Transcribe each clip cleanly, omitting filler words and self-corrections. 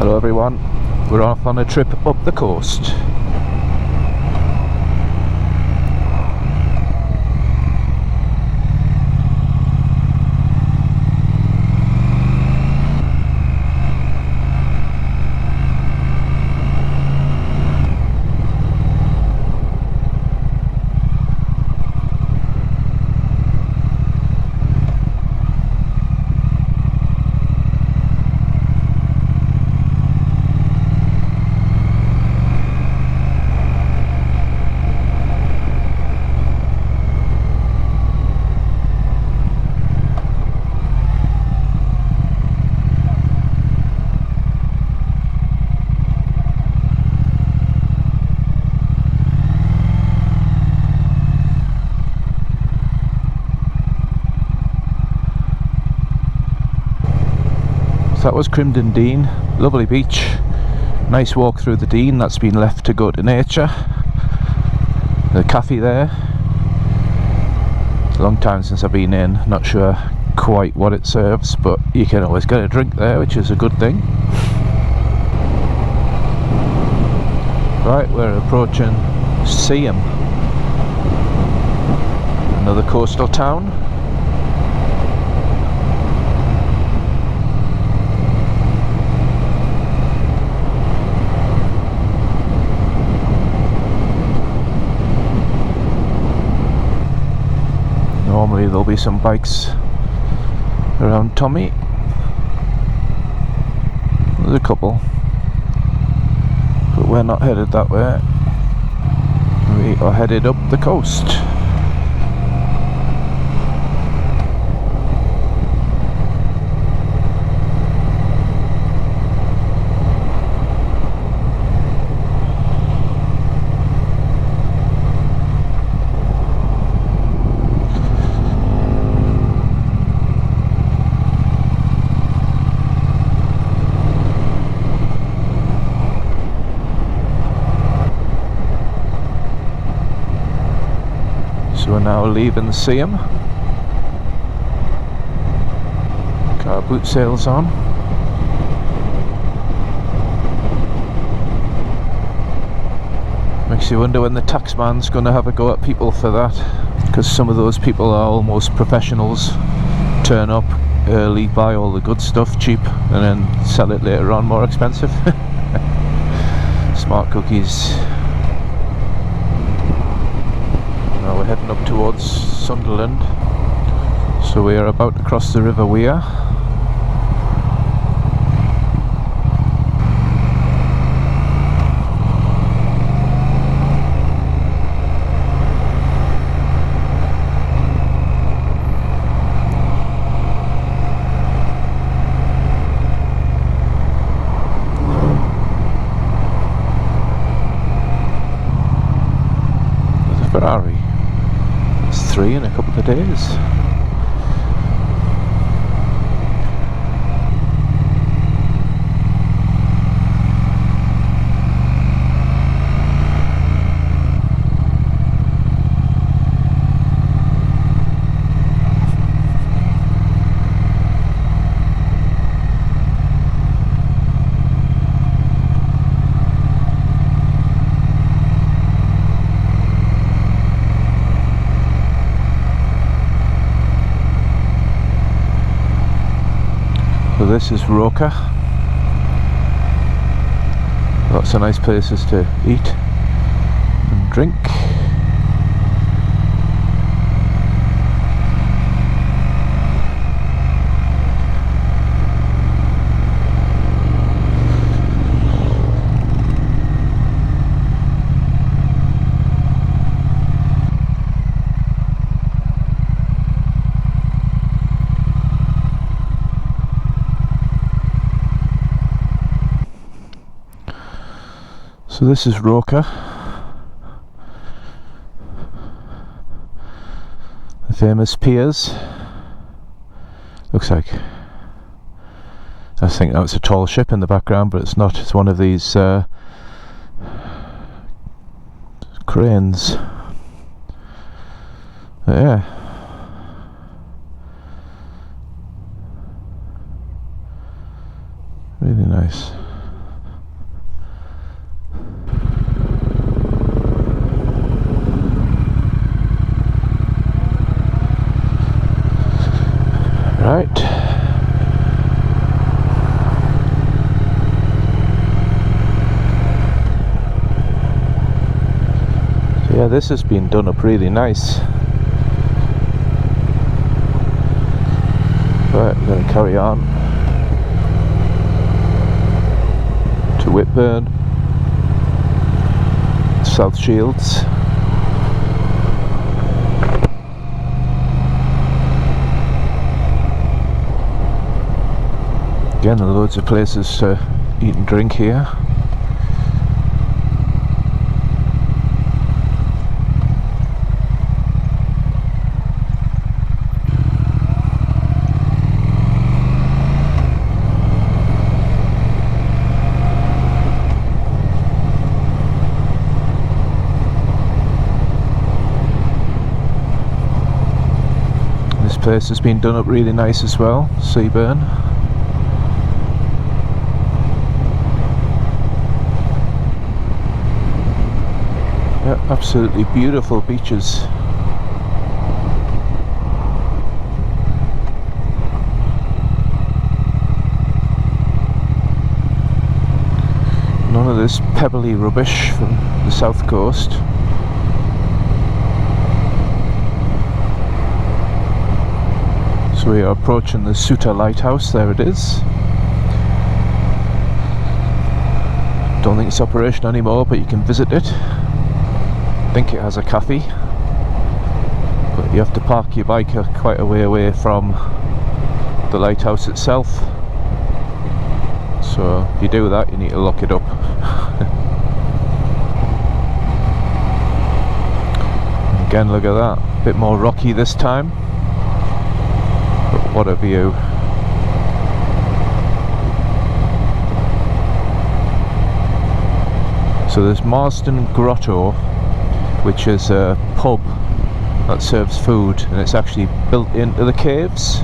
Hello everyone, we're off on a trip up the coast. That was Crimden Dean, lovely beach, nice walk through the Dean that's been left to go to nature. The cafe there, it's a long time since I've been in, not sure quite what it serves, but you can always get a drink there, which is a good thing. Right, we're approaching Seaburn, another coastal town. Normally there'll be some bikes around Tommy. There's a couple, but we're not headed that way. We are headed up the coast. So we're now leaving Seaburn. Car boot sails on. Makes you wonder when the taxman's going to have a go at people for that, because some of those people are almost professionals, turn up early, buy all the good stuff cheap and then sell it later on more expensive. Smart cookies. Now we're heading up towards Sunderland, so we are about to cross the River Wear. There's a Ferrari. 3 in a couple of days. So this is Roker. Lots of nice places to eat and drink. So this is Roker, the famous piers. Looks like, I think that was a tall ship in the background, but it's not. It's one of these cranes. Yeah. Really nice. Yeah, this has been done up really nice. Right, we're going to carry on to Whitburn, South Shields. Again, loads of places to eat and drink here. This place has been done up really nice as well, Seaburn. Yeah, absolutely beautiful beaches. None of this pebbly rubbish from the south coast. So we are approaching the Suta Lighthouse, there it is. Don't think it's operational anymore, but you can visit it. I think it has a cafe, but you have to park your bike quite a way away from the lighthouse itself. So if you do that, you need to lock it up. Again, look at that, a bit more rocky this time, but what a view. So there's Marsden Grotto, which is a pub that serves food, and it's actually built into the caves.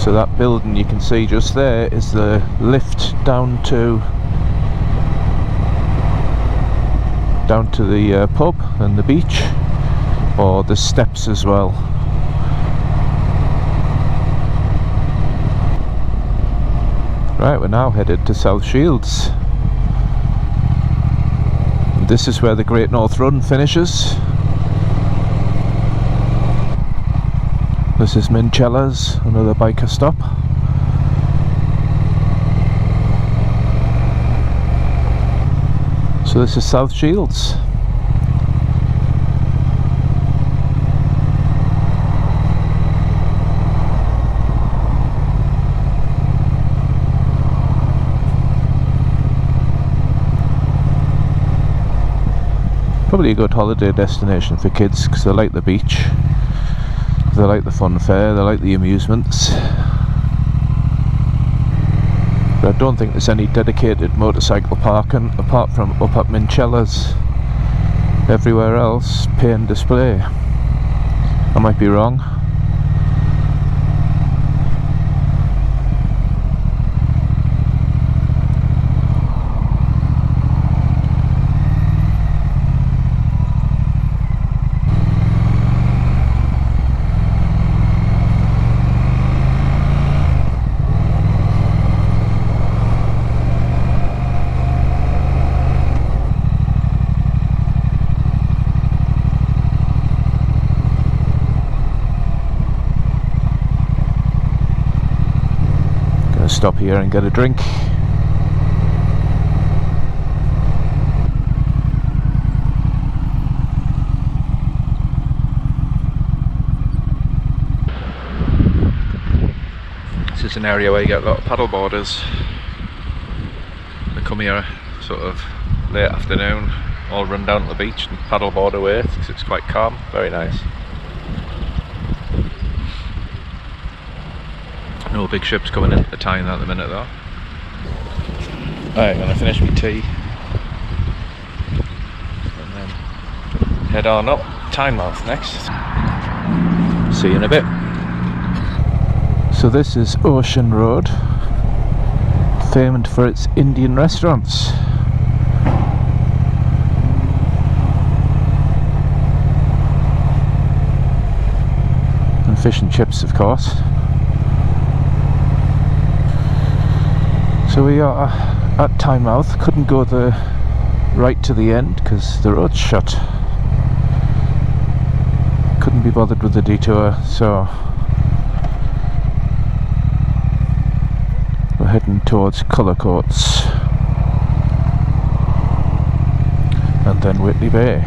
So that building you can see just there is the lift down to the pub and the beach, or the steps as well. Right, we're now headed to South Shields. This is where the Great North Run finishes. This is Minchella's, another biker stop. So this is South Shields. Probably a good holiday destination for kids because they like the beach, they like the fun fair, they like the amusements. But I don't think there's any dedicated motorcycle parking apart from up at Minchella's. Everywhere else, pay and display. I might be wrong. Stop here and get a drink. This is an area where you get a lot of paddle boarders. They come here sort of late afternoon, all run down to the beach and paddle board away because it's quite calm, very nice. No big ships coming in at the Tyne at the minute though. Right, I'm gonna finish my tea and then head on up Tynemouth next. See you in a bit. So this is Ocean Road, famed for its Indian restaurants. And fish and chips, of course. So we are at Tynemouth. Couldn't go the right to the end because the road's shut. Couldn't be bothered with the detour, so we're heading towards Cullercoats and then Whitley Bay.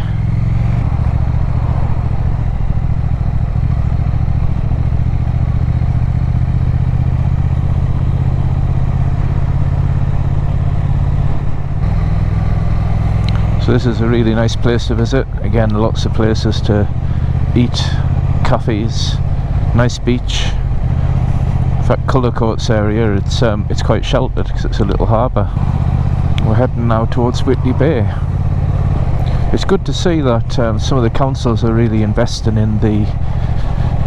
So this is a really nice place to visit. Again, lots of places to eat, cafes, nice beach. In fact, Cullercoats area, it's quite sheltered because it's a little harbour. We're heading now towards Whitley Bay. It's good to see that some of the councils are really investing in the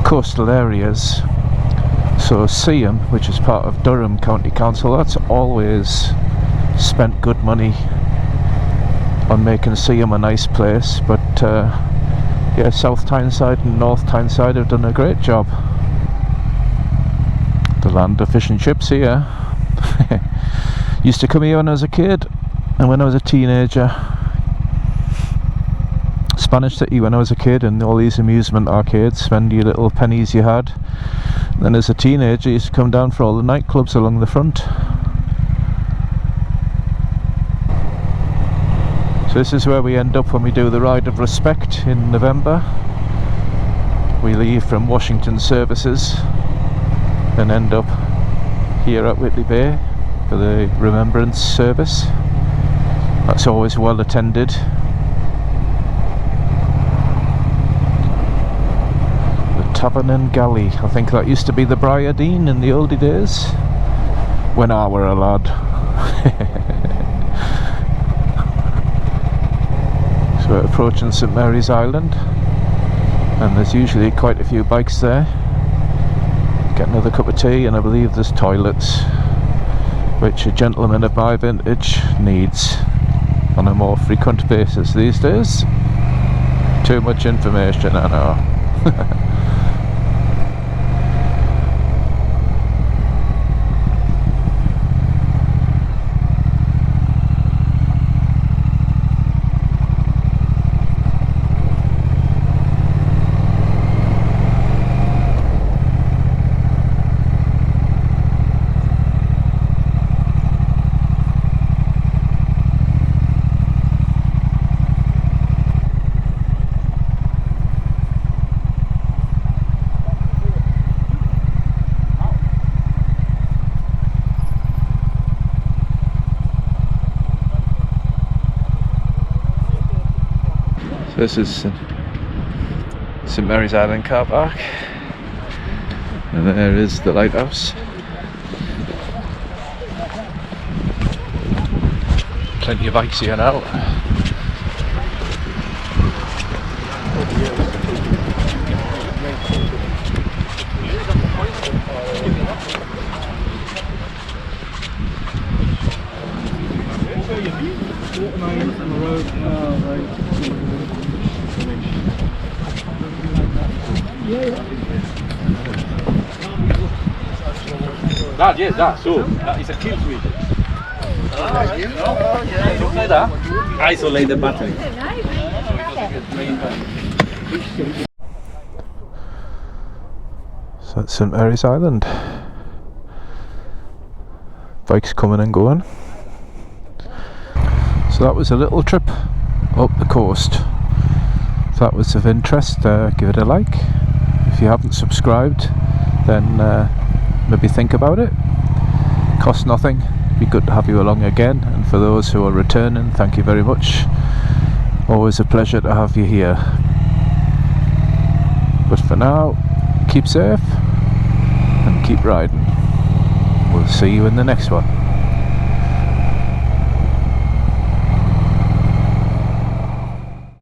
coastal areas. So Seaburn, which is part of Durham County Council, that's always spent good money on making Seaburn a nice place, but yeah, South Tyneside and North Tyneside have done a great job. The land of fish and chips here. Used to come here when I was a kid and when I was a teenager. Spanish City when I was a kid, and all these amusement arcades, spend your little pennies you had. And then as a teenager you used to come down for all the nightclubs along the front. So this is where we end up when we do the Ride of Respect in November. We leave from Washington Services and end up here at Whitley Bay for the Remembrance Service. That's always well attended. The Tavern and Galley, I think that used to be the Briardine in the oldie days, when I were a lad. We're approaching St Mary's Island, and there's usually quite a few bikes there. Get another cup of tea, and I believe there's toilets, which a gentleman of my vintage needs on a more frequent basis these days. Too much information, I know. This is St Mary's Island car park, and there is the lighthouse. Plenty of bikes here now. That, yes, that, so that is a kill switch. Like that, isolate the battery. So that's St Mary's Island. Bikes coming and going. So that was a little trip up the coast. If that was of interest, give it a like. If you haven't subscribed, then maybe think about it. Costs nothing. Be good to have you along again, and for those who are returning, thank you very much. Always a pleasure to have you here. But for now, keep safe and keep riding. We'll see you in the next one.